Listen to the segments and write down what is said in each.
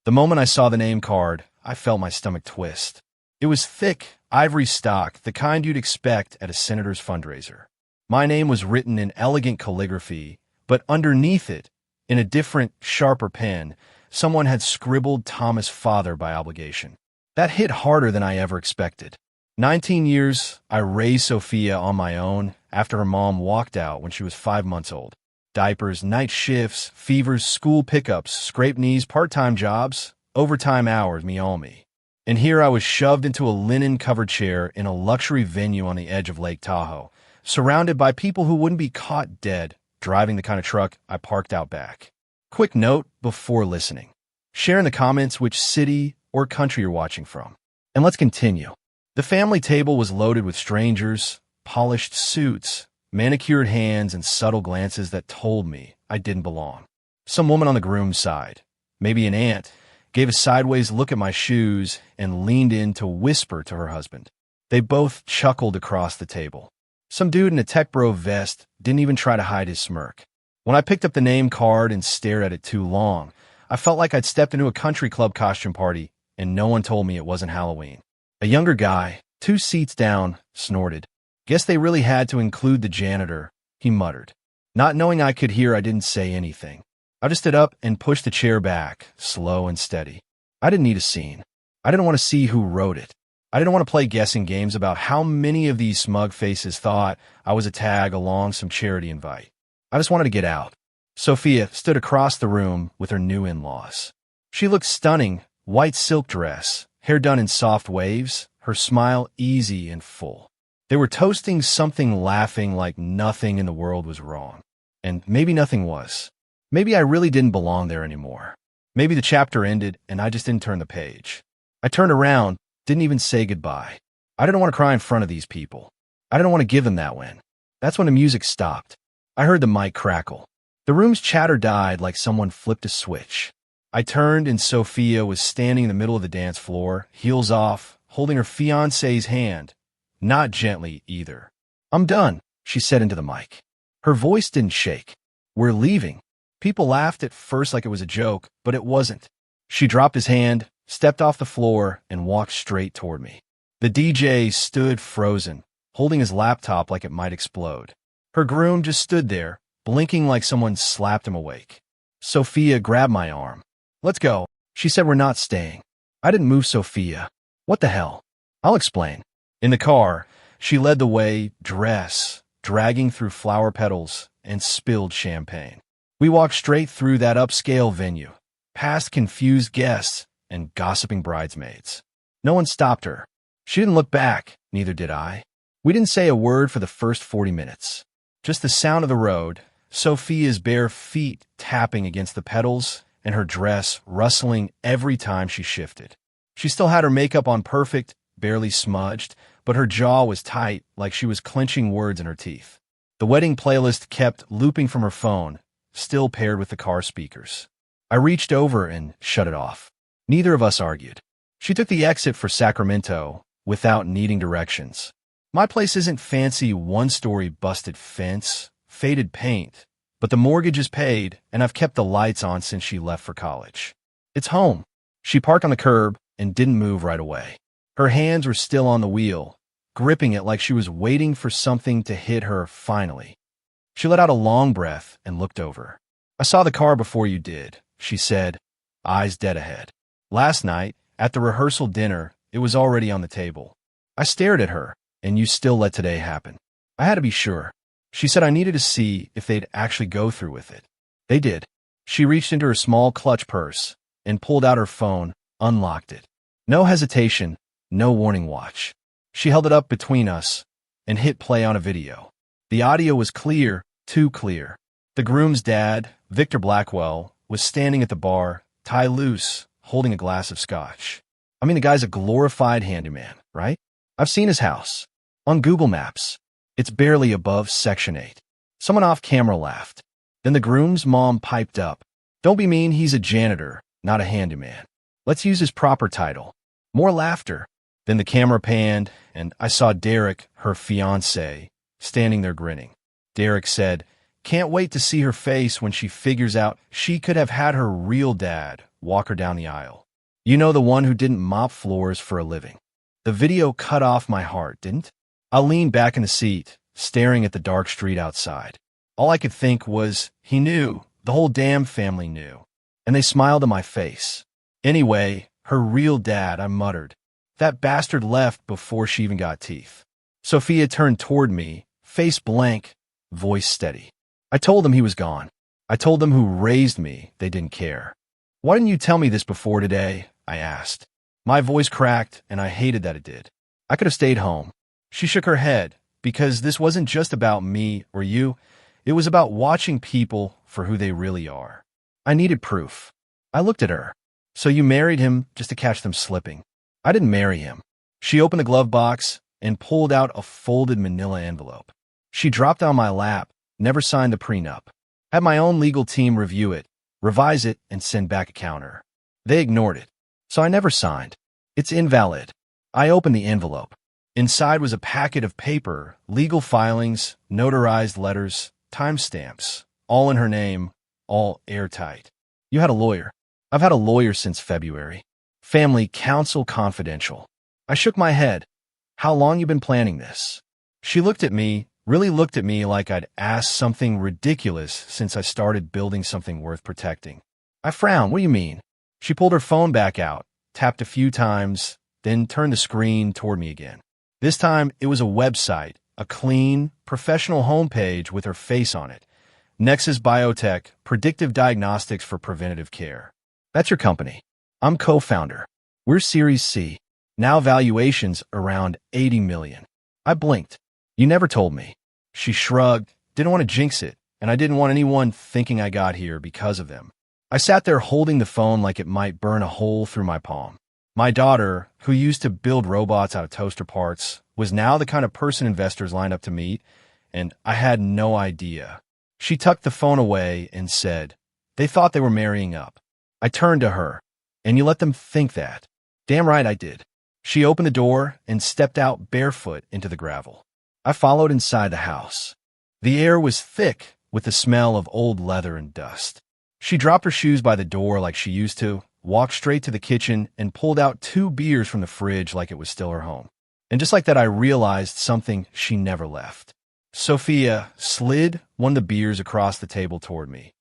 The moment I saw the name card, I felt my stomach twist. It was thick, ivory stock, the kind you'd expect at a senator's fundraiser. My name was written in elegant calligraphy, but underneath it, in a different, sharper pen, someone had scribbled Thomas Father by obligation. That hit harder than I ever expected. 19 years, I raised Sophia on my own after her mom walked out when she was 5 months old. Diapers, night shifts, fevers, school pickups, scraped knees, part-time jobs, overtime hours, me all me. And here I was shoved into a linen-covered chair in a luxury venue on the edge of Lake Tahoe, surrounded by people who wouldn't be caught dead driving the kind of truck I parked out back. Quick note before listening. Share in the comments which city or country you're watching from. And let's continue. The family table was loaded with strangers, polished suits, manicured hands, and subtle glances that told me I didn't belong. Some woman on the groom's side, maybe an aunt, gave a sideways look at my shoes and leaned in to whisper to her husband. They both chuckled across the table. Some dude in a tech bro vest didn't even try to hide his smirk. When I picked up the name card and stared at it too long, I felt like I'd stepped into a country club costume party and no one told me it wasn't Halloween. A younger guy, 2 seats down, snorted. Guess they really had to include the janitor, he muttered. Not knowing I could hear, I didn't say anything. I just stood up and pushed the chair back, slow and steady. I didn't need a scene. I didn't want to see who wrote it. I didn't want to play guessing games about how many of these smug faces thought I was a tag along some charity invite. I just wanted to get out. Sophia stood across the room with her new in-laws. She looked stunning, white silk dress, hair done in soft waves, her smile easy and full. They were toasting something, laughing like nothing in the world was wrong. And maybe nothing was. Maybe I really didn't belong there anymore. Maybe the chapter ended and I just didn't turn the page. I turned around, didn't even say goodbye. I didn't want to cry in front of these people. I didn't want to give them that win. That's when the music stopped. I heard the mic crackle. The room's chatter died like someone flipped a switch. I turned and Sophia was standing in the middle of the dance floor, heels off, holding her fiancé's hand. Not gently either. "I'm done," she said into the mic. Her voice didn't shake. "We're leaving." People laughed at first like it was a joke, but it wasn't. She dropped his hand, stepped off the floor, and walked straight toward me. The DJ stood frozen, holding his laptop like it might explode. Her groom just stood there, blinking like someone slapped him awake. Sophia grabbed my arm. "Let's go." She said we're not staying. I didn't move Sophia. What the hell? I'll explain. In the car, she led the way, dress, dragging through flower petals, and spilled champagne. We walked straight through that upscale venue, past confused guests and gossiping bridesmaids. No one stopped her. She didn't look back, neither did I. We didn't say a word for the first 40 minutes. Just the sound of the road, Sophia's bare feet tapping against the pedals, and her dress rustling every time she shifted. She still had her makeup on perfect, barely smudged, but her jaw was tight like she was clenching words in her teeth. The wedding playlist kept looping from her phone, still paired with the car speakers. I reached over and shut it off. Neither of us argued. She took the exit for Sacramento without needing directions. My place isn't fancy one-story busted fence, faded paint, but the mortgage is paid, and I've kept the lights on since she left for college. It's home. She parked on the curb and didn't move right away. Her hands were still on the wheel, gripping it like she was waiting for something to hit her finally. She let out a long breath and looked over. "I saw the car before you did," she said, eyes dead ahead. "Last night, at the rehearsal dinner, it was already on the table. I stared at her, and you still let today happen. I had to be sure." She said I needed to see if they'd actually go through with it. They did. She reached into her small clutch purse and pulled out her phone, unlocked it. No hesitation, no warning watch. She held it up between us and hit play on a video. The audio was clear, too clear. The groom's dad, Victor Blackwell, was standing at the bar, tie loose, holding a glass of scotch. I mean, the guy's a glorified handyman, right? I've seen his house. On Google Maps. It's barely above Section 8. Someone off camera laughed. Then the groom's mom piped up. "Don't be mean, he's a janitor, not a handyman. Let's use his proper title." More laughter. Then the camera panned, and I saw Derek, her fiancé, standing there grinning. Derek said, Can't wait to see her face when she figures out she could have had her real dad walk her down the aisle. You know, the one who didn't mop floors for a living. The video cut off my heart, didn't? I leaned back in the seat, staring at the dark street outside. All I could think was, he knew. The whole damn family knew. And they smiled in my face. Anyway, her real dad, I muttered. That bastard left before she even got teeth. Sophia turned toward me, face blank, voice steady. I told them he was gone. I told them who raised me they didn't care. Why didn't you tell me this before today? I asked. My voice cracked, and I hated that it did. I could have stayed home. She shook her head, because this wasn't just about me or you. It was about watching people for who they really are. I needed proof. I looked at her. So you married him just to catch them slipping. I didn't marry him. She opened the glove box and pulled out a folded manila envelope. She dropped on my lap, never signed the prenup. Had my own legal team review it, revise it, and send back a counter. They ignored it, so I never signed. It's invalid. I opened the envelope. Inside was a packet of paper, legal filings, notarized letters, timestamps, all in her name, all airtight. You had a lawyer. I've had a lawyer since February. Family counsel confidential. I shook my head. How long you been planning this? She looked at me, really looked at me like I'd asked something ridiculous since I started building something worth protecting. I frowned. What do you mean? She pulled her phone back out, tapped a few times, then turned the screen toward me again. This time, it was a website, a clean, professional homepage with her face on it. Nexus Biotech, predictive diagnostics for preventative care. That's your company. I'm co-founder. We're Series C. Now valuations around 80 million. I blinked. You never told me. She shrugged, didn't want to jinx it, and I didn't want anyone thinking I got here because of them. I sat there holding the phone like it might burn a hole through my palm. My daughter, who used to build robots out of toaster parts, was now the kind of person investors lined up to meet, and I had no idea. She tucked the phone away and said, "They thought they were marrying up." I turned to her. "And you let them think that?" "Damn right I did." She opened the door and stepped out barefoot into the gravel. I followed inside the house. The air was thick with the smell of old leather and dust. She dropped her shoes by the door like she used to, walked straight to the kitchen, and pulled out 2 beers from the fridge like it was still her home. And just like that, I realized something she never left. Sophia slid one of the beers across the table toward me,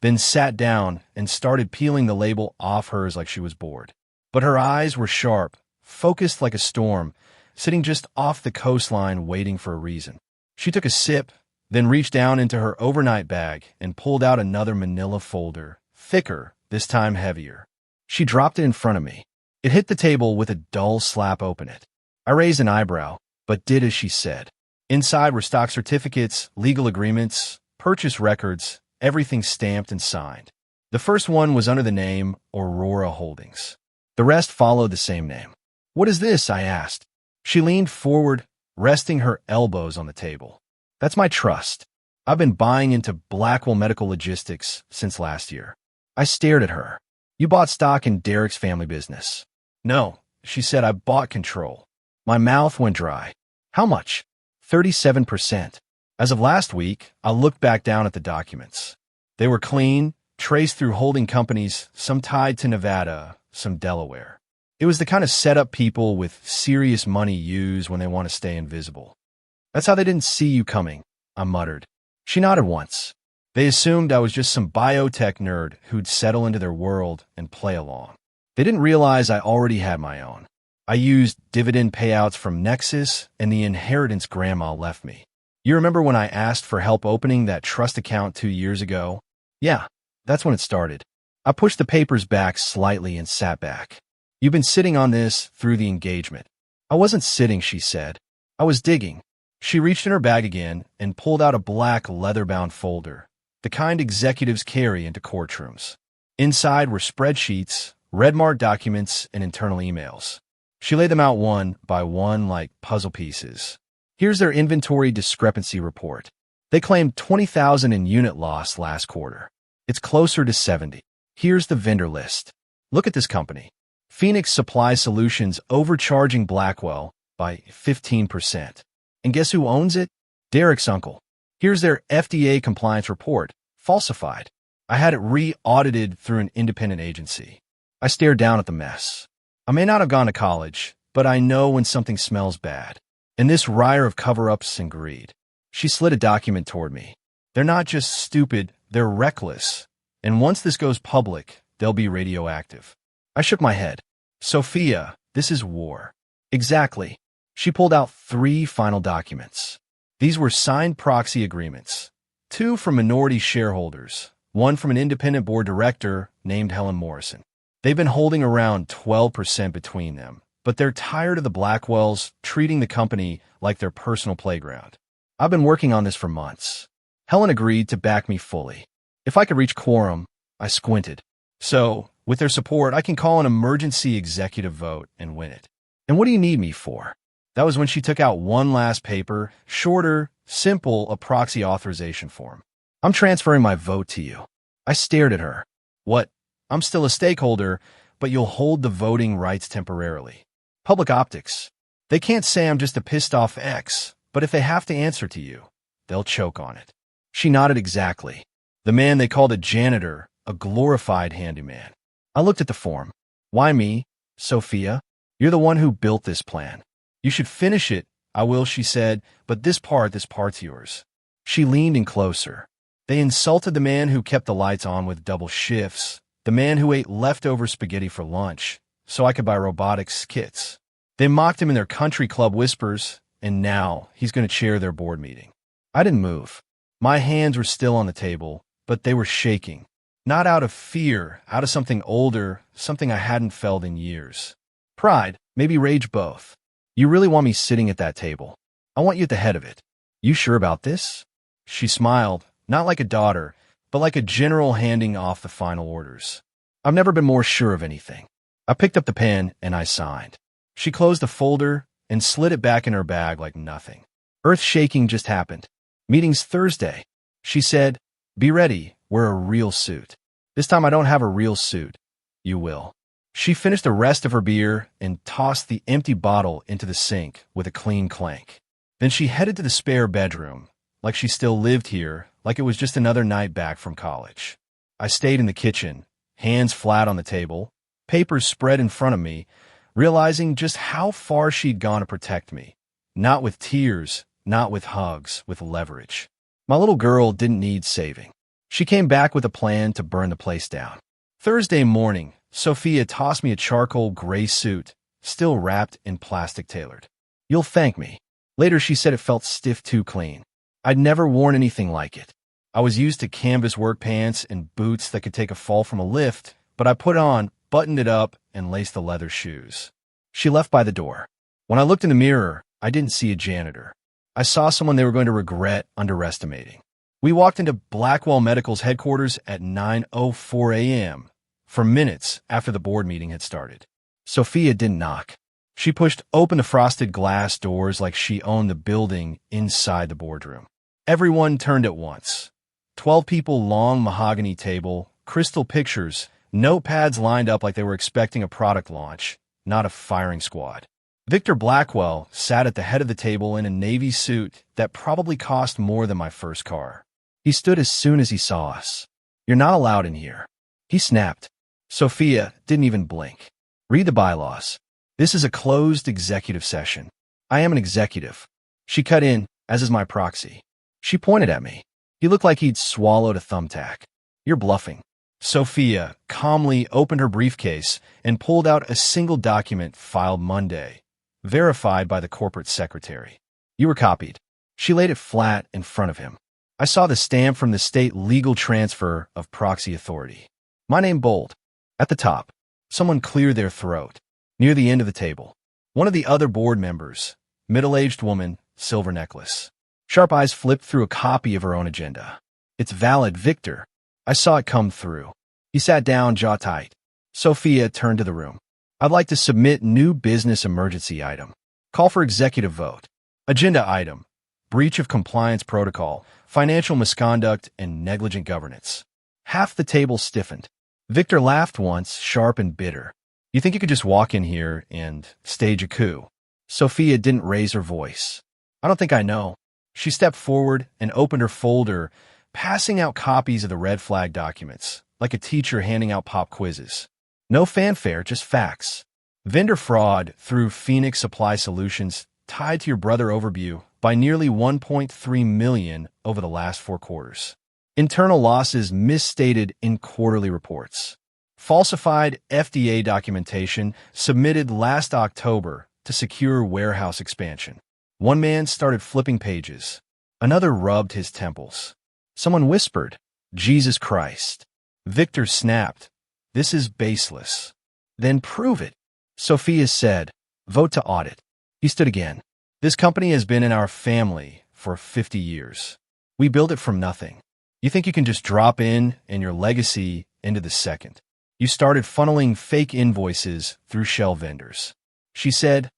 then sat down and started peeling the label off hers like she was bored. But her eyes were sharp, focused like a storm, sitting just off the coastline waiting for a reason. She took a sip, then reached down into her overnight bag and pulled out another manila folder, thicker, this time heavier. She dropped it in front of me. It hit the table with a dull slap open it. I raised an eyebrow, but did as she said. Inside were stock certificates, legal agreements, purchase records, everything stamped and signed. The first one was under the name Aurora Holdings. The rest followed the same name. "What is this?" I asked. She leaned forward, resting her elbows on the table. "That's my trust. I've been buying into Blackwell Medical Logistics since last year." I stared at her. "You bought stock in Derek's family business." "No," she said. "I bought control." My mouth went dry. "How much?" 37%. As of last week, I looked back down at the documents. They were clean, traced through holding companies, some tied to Nevada, some Delaware. It was the kind of setup people with serious money use when they want to stay invisible. "That's how they didn't see you coming," I muttered. She nodded once. They assumed I was just some biotech nerd who'd settle into their world and play along. They didn't realize I already had my own. I used dividend payouts from Nexus and the inheritance Grandma left me. You remember when I asked for help opening that trust account 2 years ago? Yeah, that's when it started. I pushed the papers back slightly and sat back. "You've been sitting on this through the engagement." "I wasn't sitting," she said. "I was digging." She reached in her bag again and pulled out a black leather-bound folder, the kind executives carry into courtrooms. Inside were spreadsheets, red-marked documents, and internal emails. She laid them out one by one like puzzle pieces. Here's their inventory discrepancy report. They claimed 20,000 in unit loss last quarter. It's closer to 70. Here's the vendor list. Look at this company. Phoenix Supply Solutions overcharging Blackwell by 15%. And guess who owns it? Derek's uncle. Here's their FDA compliance report, falsified. I had it re-audited through an independent agency. I stared down at the mess. I may not have gone to college, but I know when something smells bad. And this riot of cover-ups and greed. She slid a document toward me. They're not just stupid, they're reckless. And once this goes public, they'll be radioactive. I shook my head. Sophia, this is war. Exactly. She pulled out 3 final documents. These were signed proxy agreements. 2 from minority shareholders, 1 from an independent board director named Helen Morrison. They've been holding around 12% between them, but they're tired of the Blackwells treating the company like their personal playground. I've been working on this for months. Helen agreed to back me fully. If I could reach quorum, I squinted. So, with their support, I can call an emergency executive vote and win it. And what do you need me for? That was when she took out one last paper, shorter, simple, a proxy authorization form. I'm transferring my vote to you. I stared at her. What? I'm still a stakeholder, but you'll hold the voting rights temporarily. Public optics. They can't say I'm just a pissed-off ex, but if they have to answer to you, they'll choke on it. She nodded exactly. The man they called a janitor, a glorified handyman. I looked at the form. Why me? Sophia? You're the one who built this plan. You should finish it. I will, she said, but this part's yours. She leaned in closer. They insulted the man who kept the lights on with double shifts, the man who ate leftover spaghetti for lunch, so I could buy robotics kits. They mocked him in their country club whispers, and now he's going to chair their board meeting. I didn't move. My hands were still on the table, but they were shaking. Not out of fear, out of something older, something I hadn't felt in years. Pride, maybe rage, both. You really want me sitting at that table? I want you at the head of it. You sure about this? She smiled, not like a daughter, but like a general handing off the final orders. I've never been more sure of anything. I picked up the pen and I signed. She closed the folder and slid it back in her bag like nothing. Earth-shaking just happened. Meeting's Thursday. She said, be ready, wear a real suit. This time I don't have a real suit. You will. She finished the rest of her beer and tossed the empty bottle into the sink with a clean clank. Then she headed to the spare bedroom, like she still lived here, like it was just another night back from college. I stayed in the kitchen, hands flat on the table, papers spread in front of me, realizing just how far she'd gone to protect me. Not with tears, not with hugs, with leverage. My little girl didn't need saving. She came back with a plan to burn the place down. Thursday morning, Sophia tossed me a charcoal gray suit, still wrapped in plastic tailored. You'll thank me. Later she said it felt stiff too clean. I'd never worn anything like it. I was used to canvas work pants and boots that could take a fall from a lift, but I put on, buttoned it up, and laced the leather shoes. She left by the door. When I looked in the mirror, I didn't see a janitor. I saw someone they were going to regret underestimating. We walked into Blackwell Medical's headquarters at 9:04 a.m., for minutes after the board meeting had started. Sophia didn't knock. She pushed open the frosted glass doors like she owned the building inside the boardroom. Everyone turned at once. 12 people long mahogany table, crystal pictures, notepads lined up like they were expecting a product launch, not a firing squad. Victor Blackwell sat at the head of the table in a navy suit that probably cost more than my first car. He stood as soon as he saw us. You're not allowed in here. He snapped. Sophia didn't even blink. Read the bylaws. This is a closed executive session. I am an executive. She cut in, as is my proxy. She pointed at me. He looked like he'd swallowed a thumbtack. You're bluffing. Sophia calmly opened her briefcase and pulled out a single document filed Monday, verified by the corporate secretary. You were copied. She laid it flat in front of him. I saw the stamp from the state legal transfer of proxy authority. My name bold. At the top, someone cleared their throat. Near the end of the table, one of the other board members, middle-aged woman, silver necklace. Sharp eyes flipped through a copy of her own agenda. It's valid, Victor. I saw it come through. He sat down, jaw tight. Sophia turned to the room. I'd like to submit new business emergency item. Call for executive vote. Agenda item. Breach of compliance protocol, financial misconduct, and negligent governance. Half the table stiffened. Victor laughed once, sharp and bitter. You think you could just walk in here and stage a coup? Sophia didn't raise her voice. I don't think I know. She stepped forward and opened her folder, passing out copies of the red flag documents, like a teacher handing out pop quizzes. No fanfare, just facts. Vendor fraud through Phoenix Supply Solutions tied to your brother overview by nearly $1.3 million over the last 4 quarters. Internal losses misstated in quarterly reports. Falsified FDA documentation submitted last October to secure warehouse expansion. One man started flipping pages. Another rubbed his temples. Someone whispered, "Jesus Christ." Victor snapped, "This is baseless." "Then prove it." Sophia said, "Vote to audit." He stood again. "This company has been in our family for 50 years. We built it from nothing. You think you can just drop in and your legacy into the second. You started funneling fake invoices through shell vendors." She said,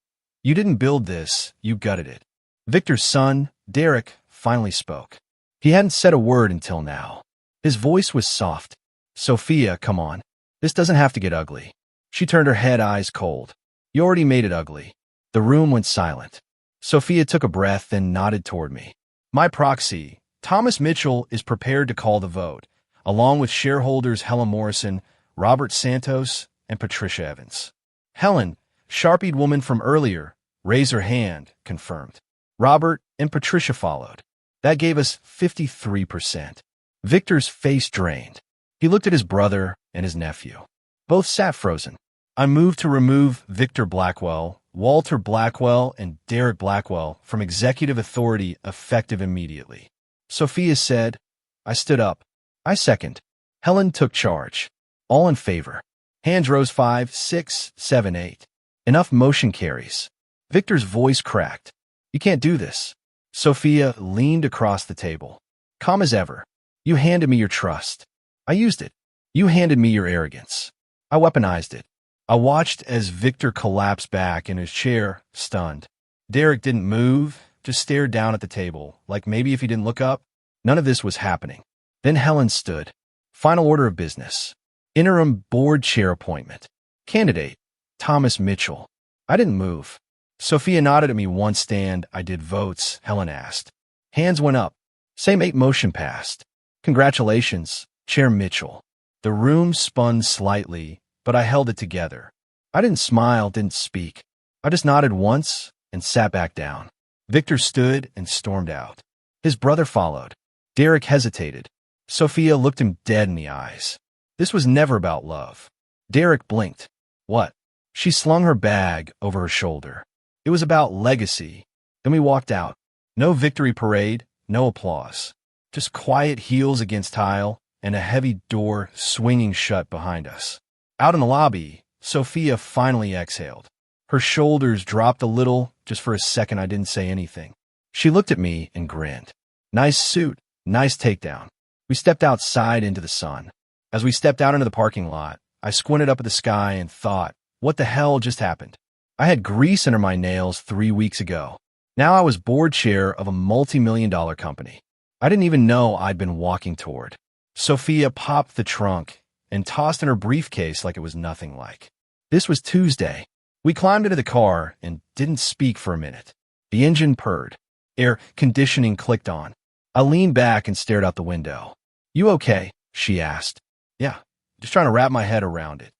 "You didn't build this, you gutted it." Victor's son, Derek, finally spoke. He hadn't said a word until now. His voice was soft. "Sophia, come on. This doesn't have to get ugly." She turned her head, eyes cold. "You already made it ugly." The room went silent. Sophia took a breath and nodded toward me. "My proxy, Thomas Mitchell, is prepared to call the vote, along with shareholders Helen Morrison, Robert Santos, and Patricia Evans." Helen, Sharpied woman from earlier, raised her hand, confirmed. Robert and Patricia followed. That gave us 53%. Victor's face drained. He looked at his brother and his nephew. Both sat frozen. I moved to remove Victor Blackwell, Walter Blackwell, and Derek Blackwell from executive authority effective immediately. Sophia said. I stood up. I second. Helen took charge. All in favor. Hands rose 5, 6, 7, 8. Enough motion carries. Victor's voice cracked. "You can't do this." Sophia leaned across the table. Calm as ever. "You handed me your trust. I used it. You handed me your arrogance. I weaponized it." I watched as Victor collapsed back in his chair, stunned. Derek didn't move, just stared down at the table, like maybe if he didn't look up, none of this was happening. Then Helen stood. Final order of business. Interim board chair appointment. Candidate, Thomas Mitchell. I didn't move. Sophia nodded at me. "One stand, I did votes," Helen asked. Hands went up. Same 8 motion passed. "Congratulations, Chair Mitchell." The room spun slightly, but I held it together. I didn't smile, didn't speak. I just nodded once and sat back down. Victor stood and stormed out. His brother followed. Derek hesitated. Sophia looked him dead in the eyes. This was never about love. Derek blinked. "What?" She slung her bag over her shoulder. "It was about legacy." Then we walked out. No victory parade, no applause. Just quiet heels against tile and a heavy door swinging shut behind us. Out in the lobby, Sophia finally exhaled. Her shoulders dropped a little. Just for a second, I didn't say anything. She looked at me and grinned. "Nice suit, nice takedown." We stepped outside into the sun. As we stepped out into the parking lot, I squinted up at the sky and thought, what the hell just happened? I had grease under my nails 3 weeks ago. Now I was board chair of a multi-million-dollar company. I didn't even know I'd been walking toward. Sophia popped the trunk and tossed in her briefcase like it was nothing like. This was Tuesday. We climbed into the car and didn't speak for a minute. The engine purred. Air conditioning clicked on. I leaned back and stared out the window. "You okay?" she asked. "Yeah, just trying to wrap my head around it."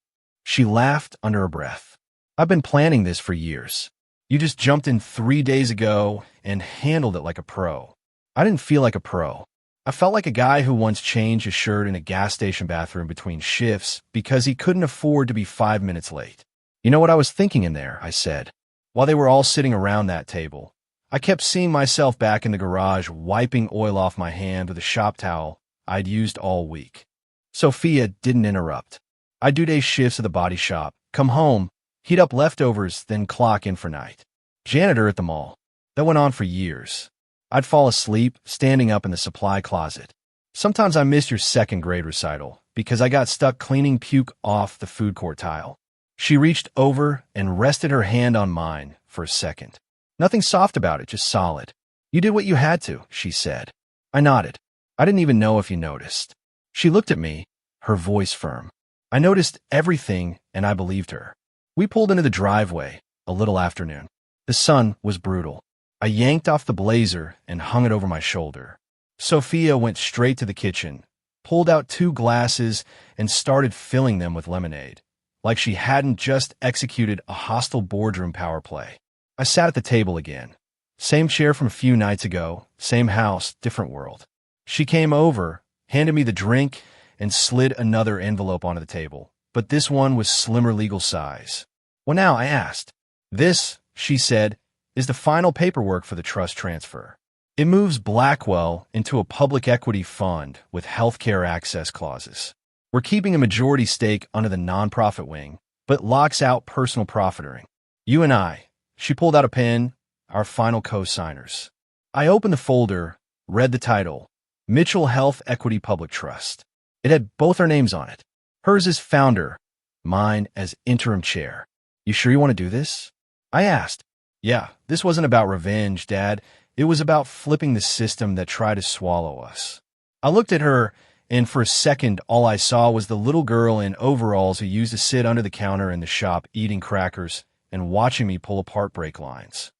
She laughed under her breath. "I've been planning this for years. You just jumped in 3 days ago and handled it like a pro." I didn't feel like a pro. I felt like a guy who once changed his shirt in a gas station bathroom between shifts because he couldn't afford to be 5 minutes late. "You know what I was thinking in there," I said. While they were all sitting around that table, I kept seeing myself back in the garage wiping oil off my hand with a shop towel I'd used all week. Sophia didn't interrupt. I'd do day shifts at the body shop, come home, heat up leftovers, then clock in for night. Janitor at the mall. That went on for years. I'd fall asleep, standing up in the supply closet. Sometimes I missed your 2nd grade recital because I got stuck cleaning puke off the food court tile. She reached over and rested her hand on mine for a second. Nothing soft about it, just solid. "You did what you had to," she said. I nodded. I didn't even know if you noticed. She looked at me, her voice firm. I noticed everything, and I believed her. We pulled into the driveway, a little afternoon. The sun was brutal. I yanked off the blazer and hung it over my shoulder. Sophia went straight to the kitchen, pulled out 2 glasses, and started filling them with lemonade, like she hadn't just executed a hostile boardroom power play. I sat at the table again. Same chair from a few nights ago, same house, different world. She came over, handed me the drink, and slid another envelope onto the table, but this one was slimmer legal size. "Well now," I asked. "This," she said, "is the final paperwork for the trust transfer. It moves Blackwell into a public equity fund with healthcare access clauses. We're keeping a majority stake under the nonprofit wing, but locks out personal profiteering. You and I," she pulled out a pen, "our final co-signers." I opened the folder, read the title, Mitchell Health Equity Public Trust. It had both our names on it. Hers as founder, mine as interim chair. "You sure you want to do this?" I asked. "Yeah, this wasn't about revenge, Dad. It was about flipping the system that tried to swallow us." I looked at her, and for a second all I saw was the little girl in overalls who used to sit under the counter in the shop eating crackers and watching me pull apart brake lines.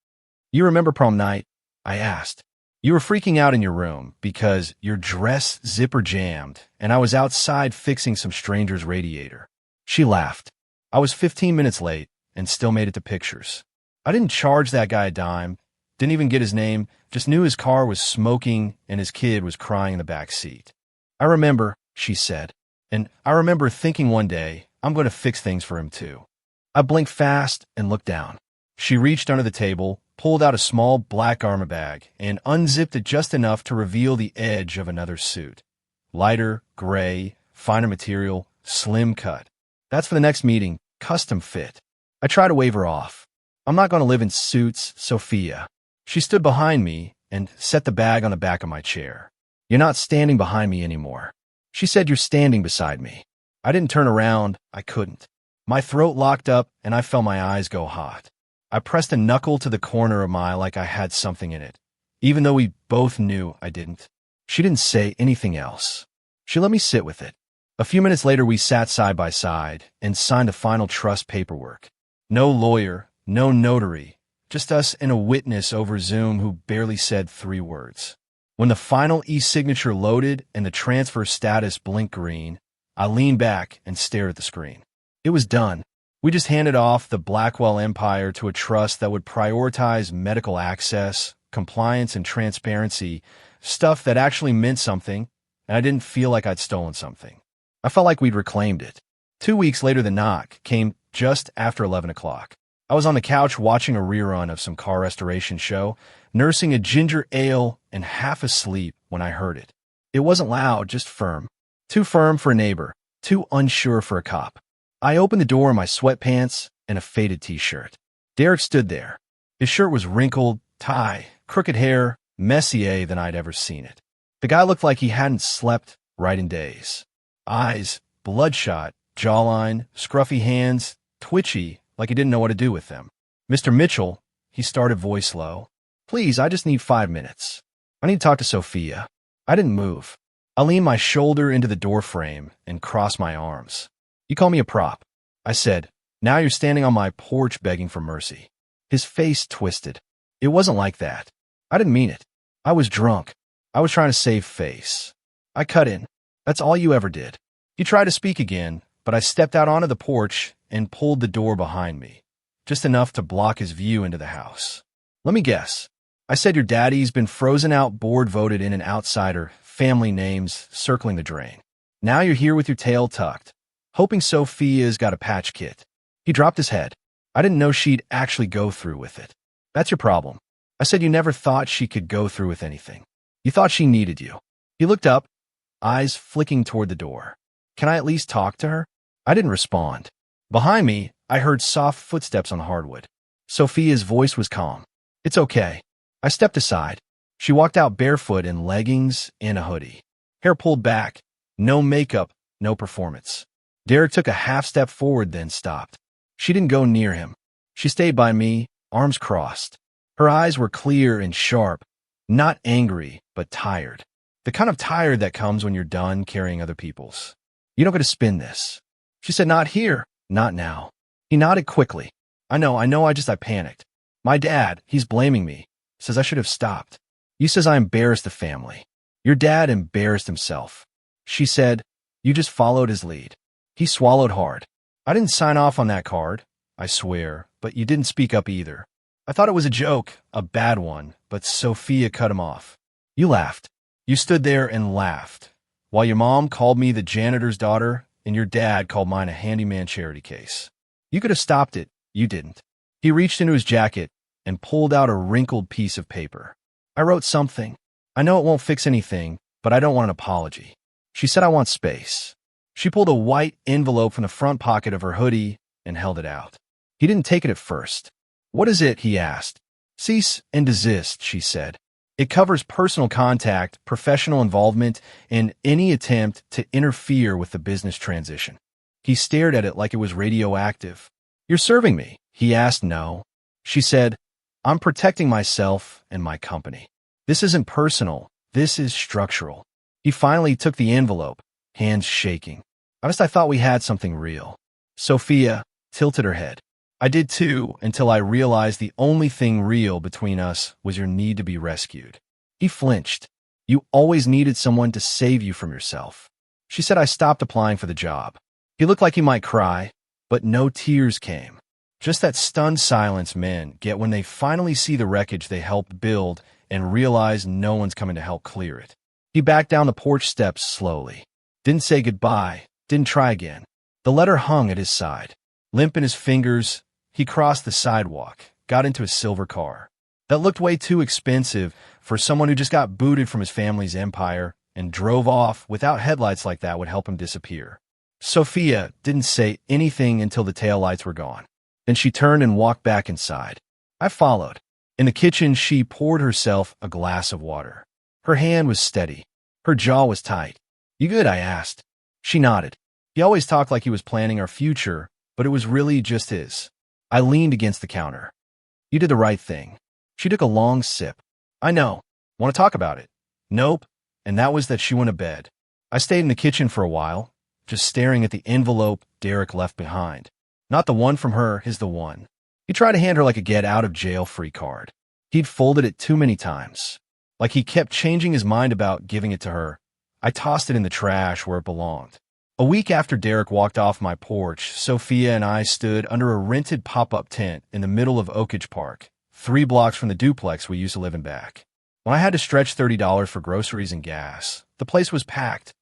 "You remember prom night?" I asked. "You were freaking out in your room because your dress zipper jammed, and I was outside fixing some stranger's radiator." She laughed. "I was 15 minutes late and still made it to pictures. I didn't charge that guy a dime. Didn't even get his name, just knew his car was smoking and his kid was crying in the back seat. I remember," she said, "and I remember thinking one day, I'm going to fix things for him too." I blinked fast and looked down. She reached under the table, pulled out a small black garment bag, and unzipped it just enough to reveal the edge of another suit. Lighter, gray, finer material, slim cut. "That's for the next meeting, custom fit." I tried to wave her off. "I'm not going to live in suits, Sophia." She stood behind me and set the bag on the back of my chair. "You're not standing behind me anymore." She said, "You're standing beside me." I didn't turn around. I couldn't. My throat locked up and I felt my eyes go hot. I pressed a knuckle to the corner of my eye like I had something in it, even though we both knew I didn't. She didn't say anything else. She let me sit with it. A few minutes later, we sat side by side and signed the final trust paperwork. No lawyer, no notary, just us and a witness over Zoom who barely said 3 words. When the final e-signature loaded and the transfer status blinked green, I leaned back and stared at the screen. It was done. We just handed off the Blackwell empire to a trust that would prioritize medical access, compliance, and transparency, stuff that actually meant something, and I didn't feel like I'd stolen something. I felt like we'd reclaimed it. 2 weeks later, the knock came just after 11 o'clock. I was on the couch watching a rerun of some car restoration show, nursing a ginger ale and half asleep when I heard it. It wasn't loud, just firm. Too firm for a neighbor, too unsure for a cop. I opened the door in my sweatpants and a faded t-shirt. Derek stood there. His shirt was wrinkled, tie, crooked hair, messier than I'd ever seen it. The guy looked like he hadn't slept right in days. Eyes, bloodshot, jawline, scruffy hands, twitchy, like he didn't know what to do with them. "Mr. Mitchell," he started, voice low. "Please, I just need 5 minutes. I need to talk to Sophia." I didn't move. I leaned my shoulder into the doorframe and crossed my arms. "You call me a prop," I said. "Now you're standing on my porch begging for mercy." His face twisted. "It wasn't like that. I didn't mean it. I was drunk. I was trying to save face." I cut in. "That's all you ever did." He tried to speak again, but I stepped out onto the porch and pulled the door behind me, just enough to block his view into the house. "Let me guess." I said, "Your daddy's been frozen out, board voted in, an outsider, family names circling the drain. Now you're here with your tail tucked, hoping Sophia's got a patch kit." He dropped his head. I didn't know she'd actually go through with it. "That's your problem." I said, "You never thought she could go through with anything. You thought she needed you." He looked up, eyes flicking toward the door. "Can I at least talk to her?" I didn't respond. Behind me, I heard soft footsteps on hardwood. Sophia's voice was calm. "It's okay." I stepped aside. She walked out barefoot in leggings and a hoodie. Hair pulled back. No makeup, no performance. Derek took a half step forward, then stopped. She didn't go near him. She stayed by me, arms crossed. Her eyes were clear and sharp, not angry, but tired. The kind of tired that comes when you're done carrying other people's. "You don't get to spin this." She said, "Not here. Not now." He nodded quickly. I know, I panicked. "My dad, he's blaming me. Says I should have stopped. You says I embarrassed the family. Your dad embarrassed himself. She said, you just followed his lead. He swallowed hard. I didn't sign off on that card, I swear, but you didn't speak up either. I thought it was a joke, a bad one, but Sophia cut him off. You laughed. You stood there and laughed, while your mom called me the janitor's daughter and your dad called mine a handyman charity case. You could have stopped it. You didn't. He reached into his jacket and pulled out a wrinkled piece of paper. I wrote something. I know it won't fix anything, but I don't want an apology. She said I want space. She pulled a white envelope from the front pocket of her hoodie and held it out. He didn't take it at first. What is it? He asked. Cease and desist, she said. It covers personal contact, professional involvement, and any attempt to interfere with the business transition. He stared at it like it was radioactive. You're serving me? He asked. No. She said, I'm protecting myself and my company. This isn't personal. This is structural. He finally took the envelope, hands shaking. I thought we had something real. Sophia tilted her head. I did too, until I realized the only thing real between us was your need to be rescued. He flinched. You always needed someone to save you from yourself. She said I stopped applying for the job. He looked like he might cry, but no tears came. Just that stunned silence men get when they finally see the wreckage they helped build and realize no one's coming to help clear it. He backed down the porch steps slowly. Didn't say goodbye, didn't try again. The letter hung at his side. Limp in his fingers, he crossed the sidewalk, got into a silver car. That looked way too expensive for someone who just got booted from his family's empire and drove off without headlights like that would help him disappear. Sophia didn't say anything until the taillights were gone. Then she turned and walked back inside. I followed. In the kitchen, she poured herself a glass of water. Her hand was steady. Her jaw was tight. You good? I asked. She nodded. He always talked like he was planning our future, but it was really just his. I leaned against the counter. You did the right thing. She took a long sip. I know. Want to talk about it? Nope. And that was that she went to bed. I stayed in the kitchen for a while, just staring at the envelope Derek left behind. Not the one from her, his the one. He tried to hand her like a get-out-of-jail-free card. He'd folded it too many times. Like he kept changing his mind about giving it to her. I tossed it in the trash where it belonged. A week after Derek walked off my porch, Sophia and I stood under a rented pop-up tent in the middle of Oakage Park, 3 blocks from the duplex we used to live in back. When I had to stretch $30 for groceries and gas, the place was packed.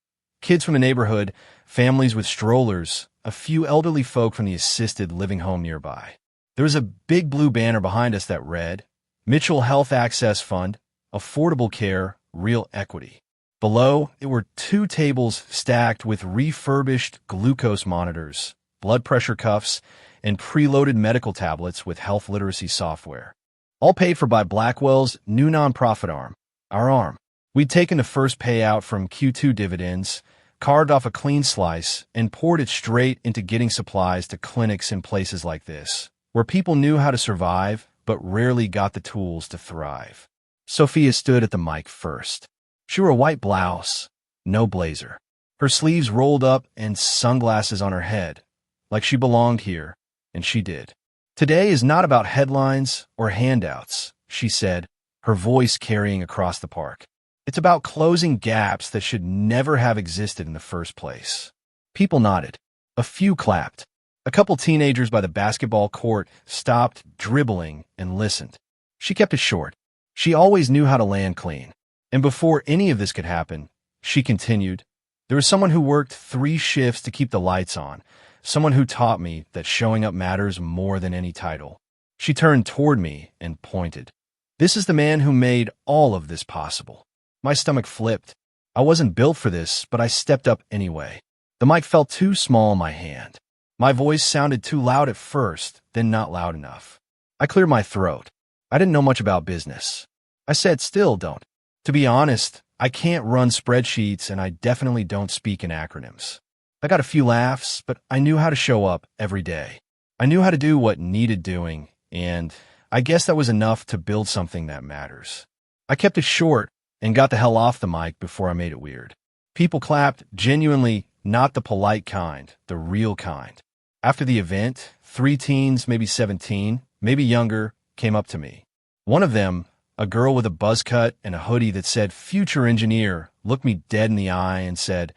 Kids from the neighborhood, families with strollers, a few elderly folk from the assisted living home nearby. There was a big blue banner behind us that read, Mitchell Health Access Fund, Affordable Care, Real Equity. Below, it were 2 tables stacked with refurbished glucose monitors, blood pressure cuffs, and preloaded medical tablets with health literacy software. All paid for by Blackwell's new nonprofit arm, our arm. We'd taken the first payout from Q2 dividends, carved off a clean slice, and poured it straight into getting supplies to clinics in places like this, where people knew how to survive but rarely got the tools to thrive. Sophia stood at the mic first. She wore a white blouse, no blazer. Her sleeves rolled up and sunglasses on her head, like she belonged here, and she did. Today is not about headlines or handouts, she said, her voice carrying across the park. It's about closing gaps that should never have existed in the first place. People nodded. A few clapped. A couple teenagers by the basketball court stopped dribbling and listened. She kept it short. She always knew how to land clean. And before any of this could happen, she continued, there was someone who worked 3 shifts to keep the lights on, someone who taught me that showing up matters more than any title. She turned toward me and pointed. This is the man who made all of this possible. My stomach flipped. I wasn't built for this, but I stepped up anyway. The mic felt too small in my hand. My voice sounded too loud at first, then not loud enough. I cleared my throat. I didn't know much about business. I said, still don't. To be honest, I can't run spreadsheets and I definitely don't speak in acronyms. I got a few laughs, but I knew how to show up every day. I knew how to do what needed doing, and I guess that was enough to build something that matters. I kept it short and got the hell off the mic before I made it weird. People clapped, genuinely, not the polite kind, the real kind. After the event, 3 teens, maybe 17, maybe younger, came up to me. One of them, A girl with a buzz cut and a hoodie that said "Future Engineer" looked me dead in the eye and said,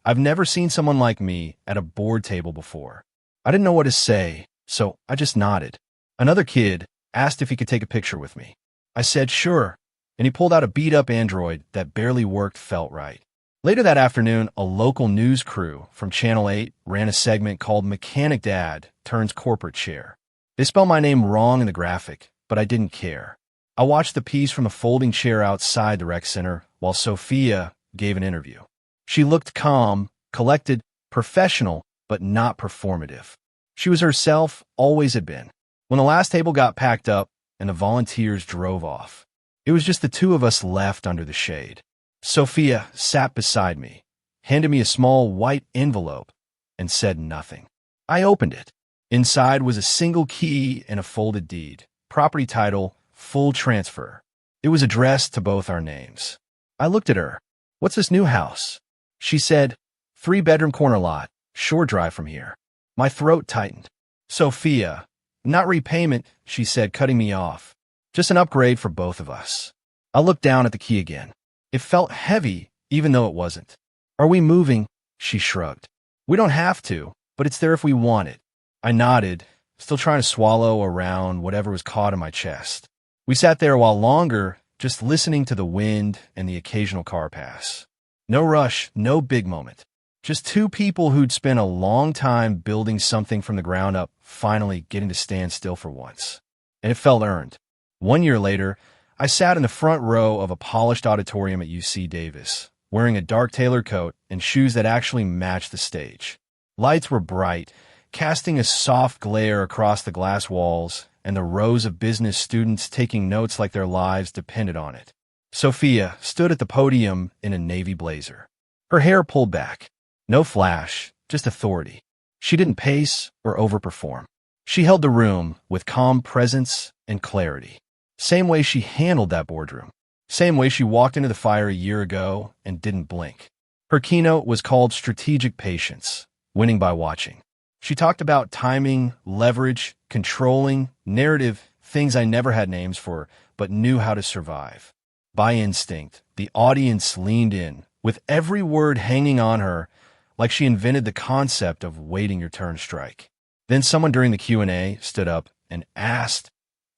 "I've never seen someone like me at a board table before." I didn't know what to say, so I just nodded. Another kid asked if he could take a picture with me. I said, "Sure," and he pulled out a beat-up Android that barely worked felt right. Later that afternoon, a local news crew from Channel 8 ran a segment called Mechanic Dad Turns Corporate Chair. They spelled my name wrong in the graphic, but I didn't care. I watched the piece from a folding chair outside the rec center while Sophia gave an interview. She looked calm, collected, professional, but not performative. She was herself, always had been. When the last table got packed up and the volunteers drove off, it was just the two of us left under the shade. Sophia sat beside me, handed me a small white envelope, and said nothing. I opened it. Inside was a single key and a folded deed. Property title, full transfer. It was addressed to both our names. I looked at her. "What's this new house?" She said, 3-bedroom corner lot, short drive from here. My throat tightened. "Sophia, not repayment," she said, cutting me off. "Just an upgrade for both of us." I looked down at the key again. It felt heavy, even though it wasn't. "Are we moving?" She shrugged. "We don't have to, but it's there if we want it." I nodded, still trying to swallow around whatever was caught in my chest. We sat there a while longer, just listening to the wind and the occasional car pass. No rush, no big moment. Just two people who'd spent a long time building something from the ground up, finally getting to stand still for once. And it felt earned. 1 year later, I sat in the front row of a polished auditorium at UC Davis, wearing a dark tailored coat and shoes that actually matched the stage. Lights were bright, casting a soft glare across the glass walls and the rows of business students taking notes like their lives depended on it. Sophia stood at the podium in a navy blazer. Her hair pulled back. No flash, just authority. She didn't pace or overperform. She held the room with calm presence and clarity. Same way she handled that boardroom. Same way she walked into the fire a year ago and didn't blink. Her keynote was called Strategic Patience, Winning by Watching. She talked about timing, leverage, controlling, narrative, things I never had names for, but knew how to survive. By instinct, the audience leaned in, with every word hanging on her, like she invented the concept of waiting your turn to strike. Then someone during the Q&A stood up and asked,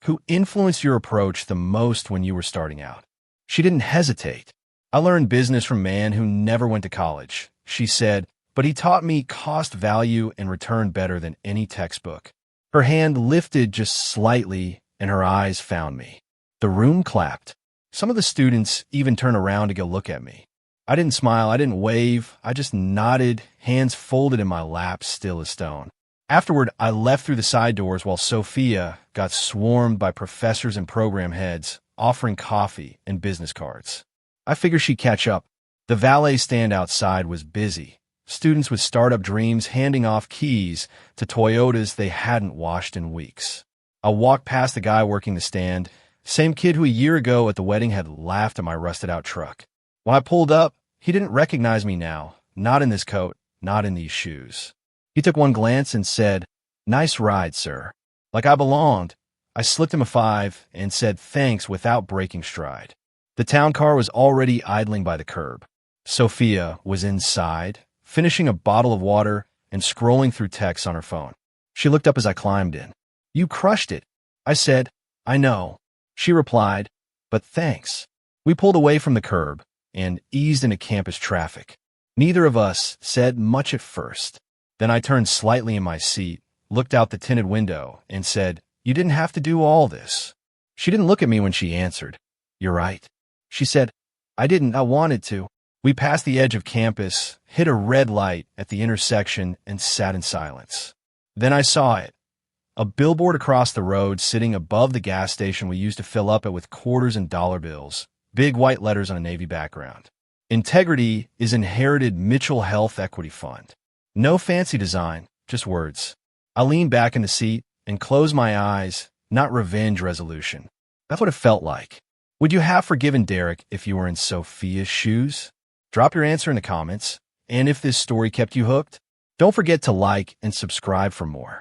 "Who influenced your approach the most when you were starting out?" She didn't hesitate. "I learned business from a man who never went to college," she said, "but he taught me cost value and return better than any textbook." Her hand lifted just slightly and her eyes found me. The room clapped. Some of the students even turned around to go look at me. I didn't smile, I didn't wave, I just nodded, hands folded in my lap, still as stone. Afterward, I left through the side doors while Sophia got swarmed by professors and program heads offering coffee and business cards. I figured she'd catch up. The valet stand outside was busy. Students with startup dreams handing off keys to Toyotas they hadn't washed in weeks. I walked past the guy working the stand, same kid who a year ago at the wedding had laughed at my rusted-out truck. When I pulled up, he didn't recognize me now, not in this coat, not in these shoes. He took one glance and said, "Nice ride, sir." Like I belonged. I slipped him a $5 and said thanks without breaking stride. The town car was already idling by the curb. Sophia was inside, finishing a bottle of water and scrolling through texts on her phone. She looked up as I climbed in. "You crushed it." I said, "I know." She replied, "But thanks." We pulled away from the curb and eased into campus traffic. Neither of us said much at first. Then I turned slightly in my seat, looked out the tinted window, and said, "You didn't have to do all this." She didn't look at me when she answered. "You're right." She said, "I didn't, I wanted to." We passed the edge of campus, hit a red light at the intersection, and sat in silence. Then I saw it. A billboard across the road sitting above the gas station we used to fill up it with quarters and dollar bills. Big white letters on a navy background. Integrity is inherited Mitchell Health Equity Fund. No fancy design, just words. I leaned back in the seat and closed my eyes, not revenge resolution. That's what it felt like. Would you have forgiven Derek if you were in Sophia's shoes? Drop your answer in the comments. And if this story kept you hooked, don't forget to like and subscribe for more.